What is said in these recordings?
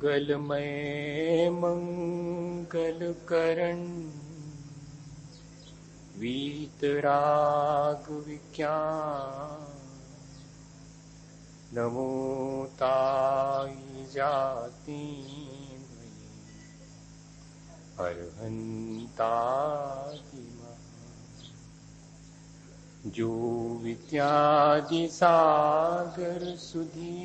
मंगलमय मंगलकरण वीतराग विज्ञान नमो ताई जाति अरहंतादि जो विद्यादि सागर सुधी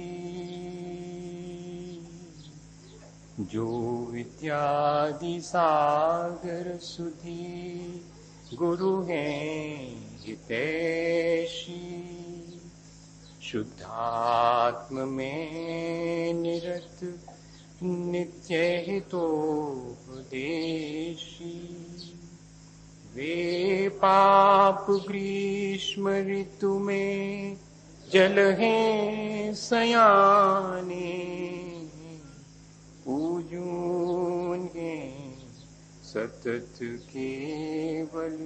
जो विद्यादि सागर सुधी गुरु हैं हितैषी शुद्धात्म में निरत नित्य हितोपदेशी वे पाप ग्रीष्म ऋतु में जल हैं सयाने पूजून हैं सतत केवल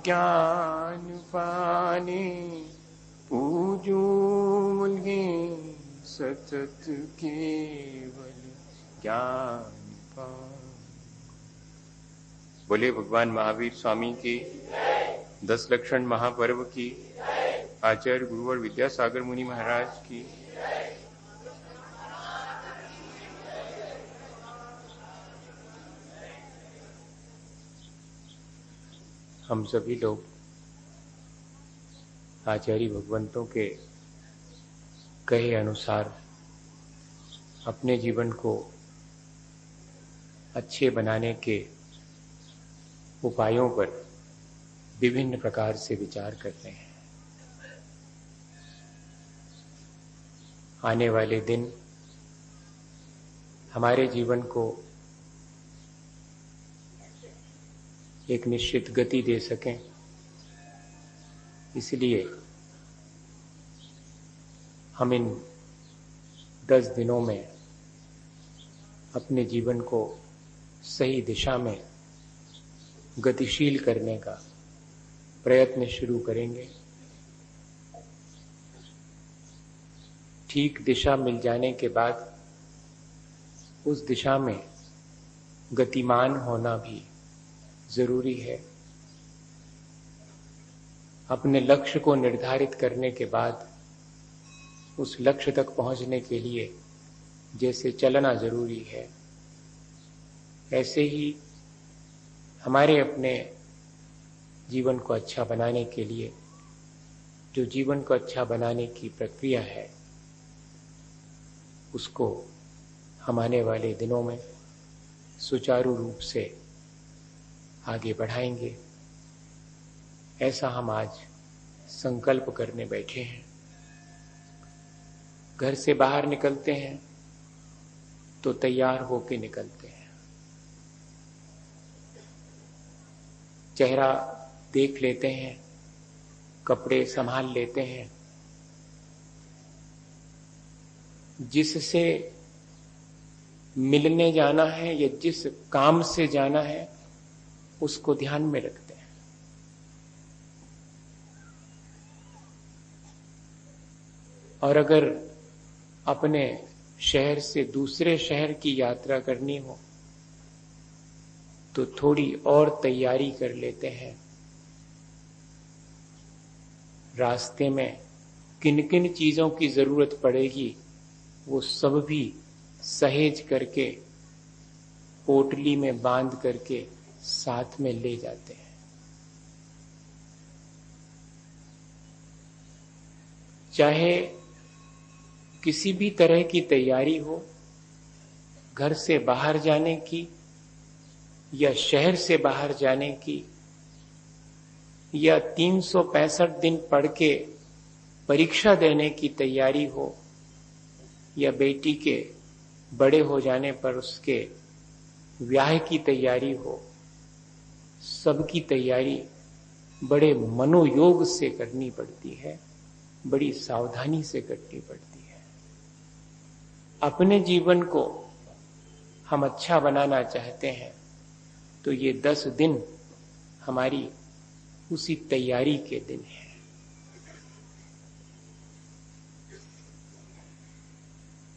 ज्ञान पाने पूजून हैं सतत केवल ज्ञान पाने। बोले भगवान महावीर स्वामी की 10 लक्षण महापर्व की आचार्य गुरुवर विद्यासागर मुनि महाराज की हम सभी लोग आचार्य भगवंतों के कहे अनुसार अपने जीवन को अच्छे बनाने के उपायों पर विभिन्न प्रकार से विचार करते हैं। आने वाले दिन हमारे जीवन को एक निश्चित गति दे सकें, इसलिए हम इन 10 दिनों में अपने जीवन को सही दिशा में गतिशील करने का प्रयत्न शुरू करेंगे। ठीक दिशा मिल जाने के बाद उस दिशा में गतिमान होना भी जरूरी है। अपने लक्ष्य को निर्धारित करने के बाद उस लक्ष्य तक पहुंचने के लिए जैसे चलना जरूरी है, ऐसे ही हमारे अपने जीवन को अच्छा बनाने के लिए जो जीवन को अच्छा बनाने की प्रक्रिया है उसको हम आने वाले दिनों में सुचारू रूप से आगे बढ़ाएंगे, ऐसा हम आज संकल्प करने बैठे हैं। घर से बाहर निकलते हैं तो तैयार होके निकलते हैं, चेहरा देख लेते हैं, कपड़े संभाल लेते हैं, जिससे मिलने जाना है या जिस काम से जाना है उसको ध्यान में रखते हैं। और अगर अपने शहर से दूसरे शहर की यात्रा करनी हो तो थोड़ी और तैयारी कर लेते हैं। रास्ते में किन किन चीजों की जरूरत पड़ेगी वो सब भी सहेज करके पोटली में बांध करके साथ में ले जाते हैं। चाहे किसी भी तरह की तैयारी हो, घर से बाहर जाने की या शहर से बाहर जाने की, या 365 दिन पढ़ के परीक्षा देने की तैयारी हो, या बेटी के बड़े हो जाने पर उसके ब्याह की तैयारी हो, सबकी तैयारी बड़े मनोयोग से करनी पड़ती है, बड़ी सावधानी से करनी पड़ती है। अपने जीवन को हम अच्छा बनाना चाहते हैं तो ये 10 दिन हमारी उसी तैयारी के दिन है।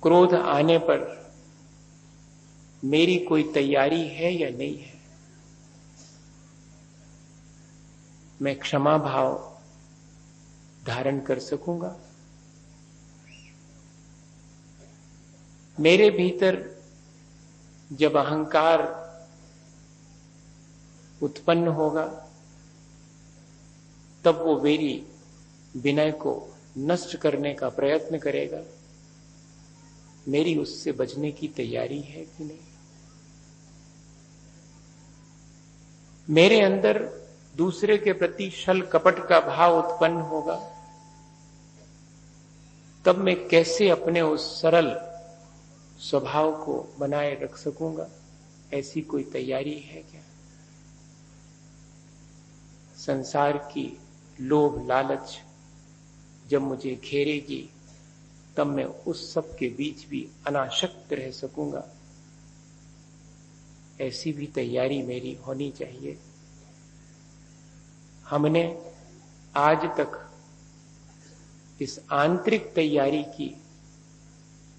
क्रोध आने पर मेरी कोई तैयारी है या नहीं है। मैं क्षमा भाव धारण कर सकूंगा। मेरे भीतर जब अहंकार उत्पन्न होगा तब वो मेरी विनय को नष्ट करने का प्रयत्न करेगा। मेरी उससे बचने की तैयारी है कि नहीं। मेरे अंदर दूसरे के प्रति छल कपट का भाव उत्पन्न होगा तब मैं कैसे अपने उस सरल स्वभाव को बनाए रख सकूंगा। ऐसी कोई तैयारी है क्या। संसार की लोभ लालच जब मुझे घेरेगी तब मैं उस सब के बीच भी अनासक्त रह सकूंगा। ऐसी भी तैयारी मेरी होनी चाहिए। हमने आज तक इस आंतरिक तैयारी की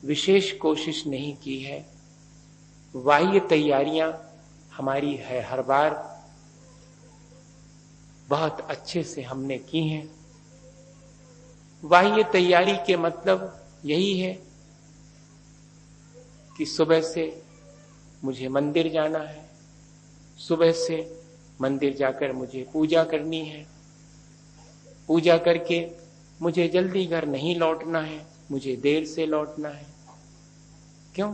विशेष कोशिश नहीं की है। बाह्य तैयारियां हमारी है हर बार बहुत अच्छे से हमने की हैं। बाह्य तैयारी के मतलब यही है कि सुबह से मुझे मंदिर जाना है, सुबह से मंदिर जाकर मुझे पूजा करनी है, पूजा करके मुझे जल्दी घर नहीं लौटना है, मुझे देर से लौटना है। क्यों?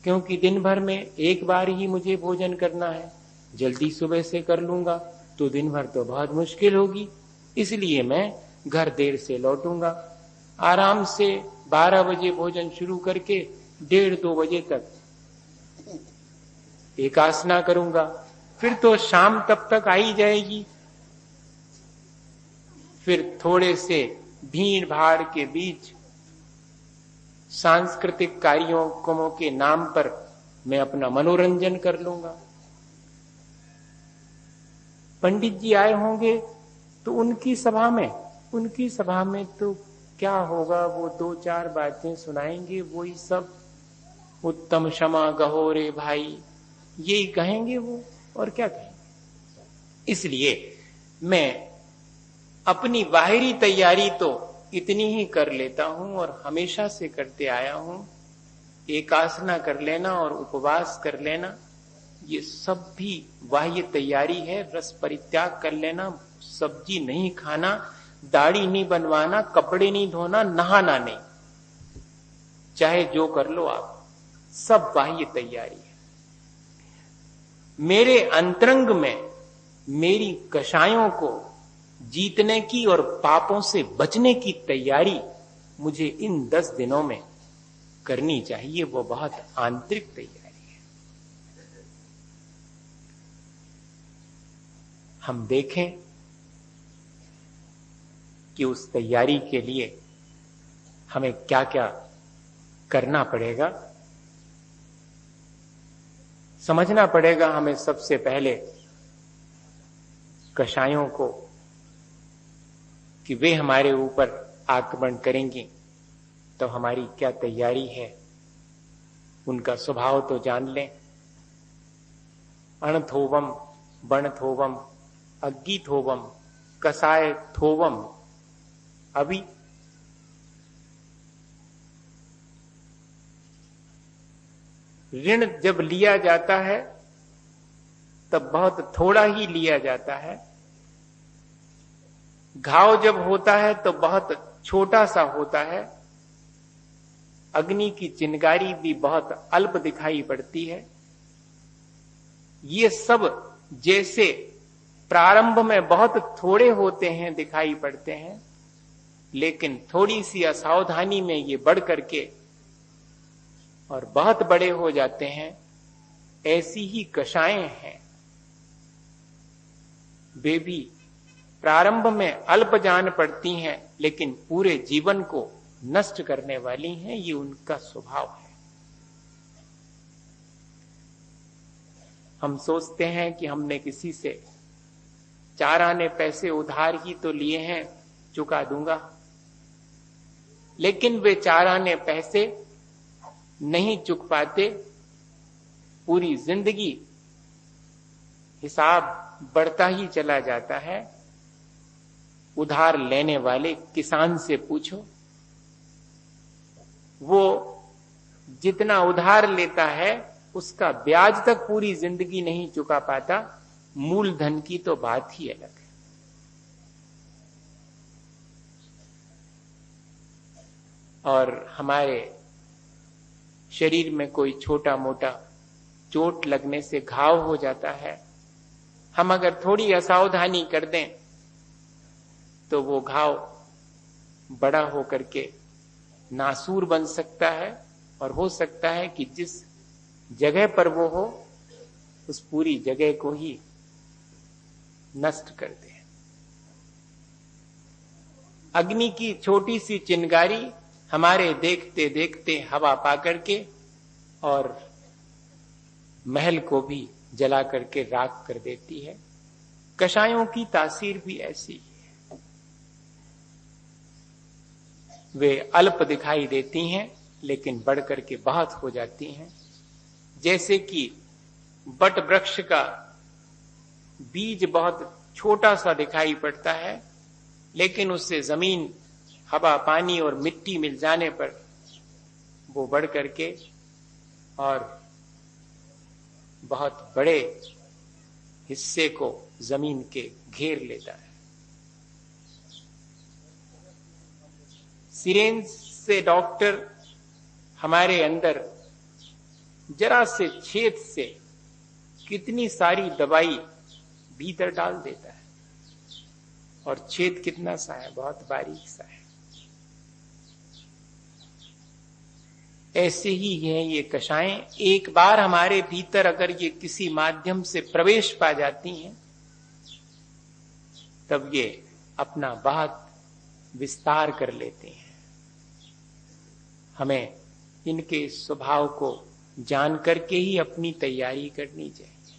क्योंकि दिन भर में एक बार ही मुझे भोजन करना है। जल्दी सुबह से कर लूंगा तो दिन भर तो बहुत मुश्किल होगी, इसलिए मैं घर देर से लौटूंगा। आराम से 12 बजे भोजन शुरू करके 1:30-2 बजे तक एकासना करूंगा। फिर तो शाम तब तक आ ही जाएगी। फिर थोड़े से भीड़ भाड़ के बीच सांस्कृतिक कार्यक्रमों के नाम पर मैं अपना मनोरंजन कर लूंगा। पंडित जी आए होंगे तो उनकी सभा में तो क्या होगा, वो 2-4 बातें सुनाएंगे, वही सब उत्तम क्षमा गहो रे भाई यही कहेंगे वो, और क्या कहेंगे। इसलिए मैं अपनी बाहरी तैयारी तो इतनी ही कर लेता हूं और हमेशा से करते आया हूं। एकासना कर लेना और उपवास कर लेना ये सब भी बाह्य तैयारी है। रस परित्याग कर लेना, सब्जी नहीं खाना, दाढ़ी नहीं बनवाना, कपड़े नहीं धोना, नहाना नहीं, चाहे जो कर लो आप, सब बाह्य तैयारी है। मेरे अंतरंग में मेरी कषायों को जीतने की और पापों से बचने की तैयारी मुझे इन 10 दिनों में करनी चाहिए। वो बहुत आंतरिक तैयारी है। हम देखें कि उस तैयारी के लिए हमें क्या क्या करना पड़ेगा। समझना पड़ेगा हमें सबसे पहले कषायों को कि वे हमारे ऊपर आक्रमण करेंगी तो हमारी क्या तैयारी है, उनका स्वभाव तो जान लें। अणथोवम बणथोवम अग्गिथोवम कसाय थोवम। अभी ऋण जब लिया जाता है तब बहुत थोड़ा ही लिया जाता है। घाव जब होता है तो बहुत छोटा सा होता है। अग्नि की चिंगारी भी बहुत अल्प दिखाई पड़ती है। ये सब जैसे प्रारंभ में बहुत थोड़े होते हैं, दिखाई पड़ते हैं, लेकिन थोड़ी सी असावधानी में ये बढ़ करके और बहुत बड़े हो जाते हैं। ऐसी ही कषायें हैं, वे भी प्रारंभ में अल्प जान पड़ती हैं लेकिन पूरे जीवन को नष्ट करने वाली हैं। ये उनका स्वभाव है। हम सोचते हैं कि हमने किसी से 4 आने पैसे उधार ही तो लिए हैं, चुका दूंगा, लेकिन वे 4 आने पैसे नहीं चुक पाते पूरी जिंदगी हिसाब बढ़ता ही चला जाता है। उधार लेने वाले किसान से पूछो, वो जितना उधार लेता है उसका ब्याज तक पूरी जिंदगी नहीं चुका पाता। मूलधन की तो बात ही अलग है। और हमारे शरीर में कोई छोटा मोटा चोट लगने से घाव हो जाता है, हम अगर थोड़ी असावधानी कर दें तो वो घाव बड़ा होकर के नासूर बन सकता है, और हो सकता है कि जिस जगह पर वो हो उस पूरी जगह को ही नष्ट कर दे। अग्नि की छोटी सी चिंगारी हमारे देखते देखते हवा पा करके और महल को भी जला करके राख कर देती है। कषायों की तासीर भी ऐसी है, वे अल्प दिखाई देती हैं लेकिन बढ़ करके बहुत हो जाती हैं। जैसे कि बट वृक्ष का बीज बहुत छोटा सा दिखाई पड़ता है, लेकिन उससे जमीन, हवा, पानी और मिट्टी मिल जाने पर वो बढ़ करके और बहुत बड़े हिस्से को जमीन के घेर लेता है। सिरेंज से डॉक्टर हमारे अंदर जरा से छेद से कितनी सारी दवाई भीतर डाल देता है, और छेद कितना सा है, बहुत बारीक सा है। ऐसे ही है ये कषायें, एक बार हमारे भीतर अगर ये किसी माध्यम से प्रवेश पा जाती हैं तब ये अपना बहुत विस्तार कर लेते हैं। हमें इनके स्वभाव को जान करके ही अपनी तैयारी करनी चाहिए।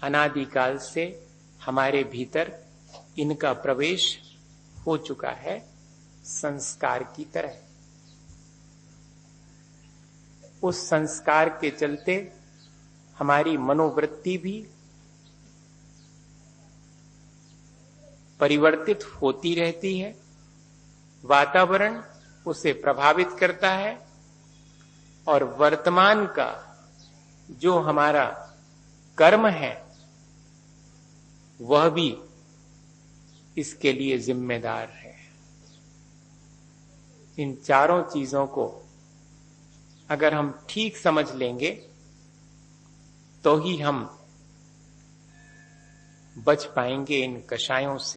अनादिकाल से हमारे भीतर इनका प्रवेश हो चुका है संस्कार की तरह। उस संस्कार के चलते हमारी मनोवृत्ति भी परिवर्तित होती रहती है, वातावरण उसे प्रभावित करता है, और वर्तमान का जो हमारा कर्म है वह भी इसके लिए जिम्मेदार है। इन चारों चीजों को अगर हम ठीक समझ लेंगे तो ही हम बच पाएंगे इन कषायों से।